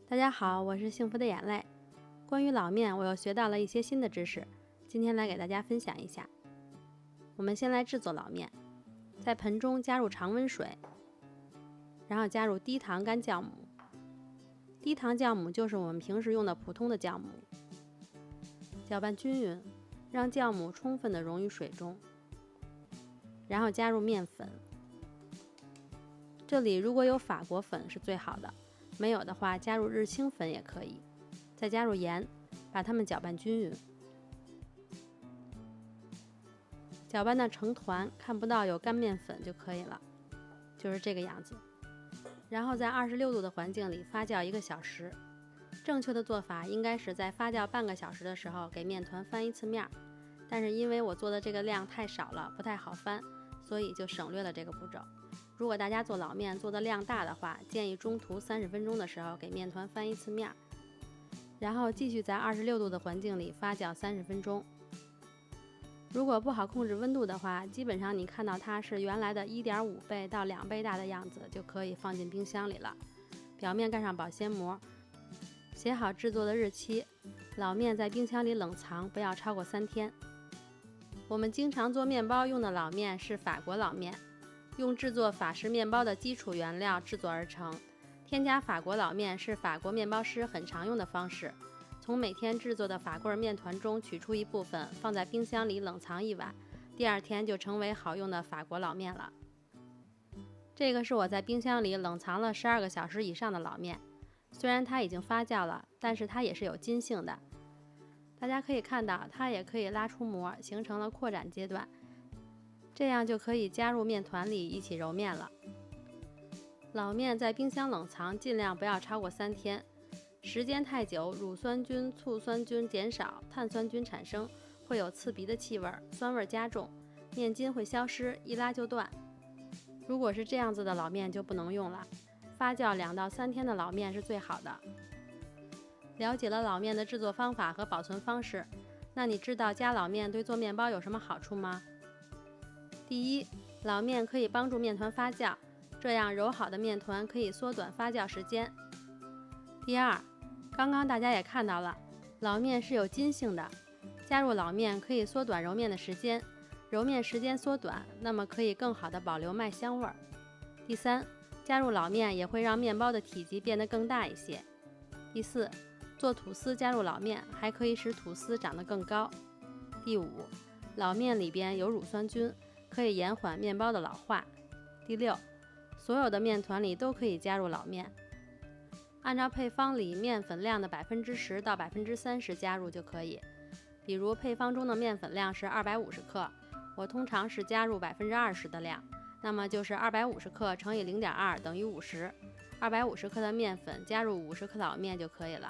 大家好，我是幸福的眼泪。关于老面，我又学到了一些新的知识，今天来给大家分享一下。我们先来制作老面，在盆中加入常温水，然后加入低糖干酵母。低糖酵母就是我们平时用的普通的酵母。搅拌均匀，让酵母充分的溶于水中，然后加入面粉。这里如果有法国粉是最好的，没有的话加入日清粉也可以。再加入盐，把它们搅拌均匀。搅拌到成团，看不到有干面粉就可以了，就是这个样子。然后在26度的环境里发酵1个小时。正确的做法应该是在发酵半个小时的时候给面团翻一次面，但是因为我做的这个量太少了，不太好翻，所以就省略了这个步骤。如果大家做老面做的量大的话，建议中途30分钟的时候给面团翻一次面，然后继续在26度的环境里发酵30分钟。如果不好控制温度的话，基本上你看到它是原来的1.5倍到2倍大的样子，就可以放进冰箱里了。表面盖上保鲜膜，写好制作的日期。老面在冰箱里冷藏，不要超过3天。我们经常做面包用的老面是法国老面，用制作法式面包的基础原料制作而成。添加法国老面是法国面包师很常用的方式。从每天制作的法棍面团中取出一部分，放在冰箱里冷藏1晚，第2天就成为好用的法国老面了。这个是我在冰箱里冷藏了12个小时以上的老面，虽然它已经发酵了，但是它也是有筋性的。大家可以看到，它也可以拉出膜，形成了扩展阶段，这样就可以加入面团里一起揉面了。老面在冰箱冷藏尽量不要超过3天，时间太久，乳酸菌、醋酸菌减少，碳酸菌产生，会有刺鼻的气味，酸味加重，面筋会消失，一拉就断。如果是这样子的老面就不能用了，发酵2到3天的老面是最好的。了解了老面的制作方法和保存方式，那你知道加老面对做面包有什么好处吗？第一，老面可以帮助面团发酵，这样揉好的面团可以缩短发酵时间。第二，刚刚大家也看到了，老面是有筋性的，加入老面可以缩短揉面的时间，揉面时间缩短，那么可以更好的保留麦香味儿。第三，加入老面也会让面包的体积变得更大一些。第四，做吐司加入老面还可以使吐司长得更高。第五，老面里边有乳酸菌，可以延缓面包的老化。第六，所有的面团里都可以加入老面，按照配方里面粉量的10%到30%加入就可以。比如配方中的面粉量是250克，我通常是加入20%的量，那么就是250克乘以0.2等于50，250克的面粉加入50克老面就可以了。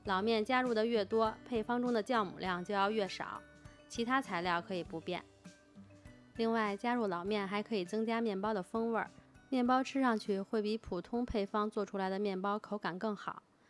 老面加入的越多，配方中的酵母量就要越少，其他材料可以不变。另外，加入老面还可以增加面包的风味，面包吃上去会比普通配方做出来的面包口感更好。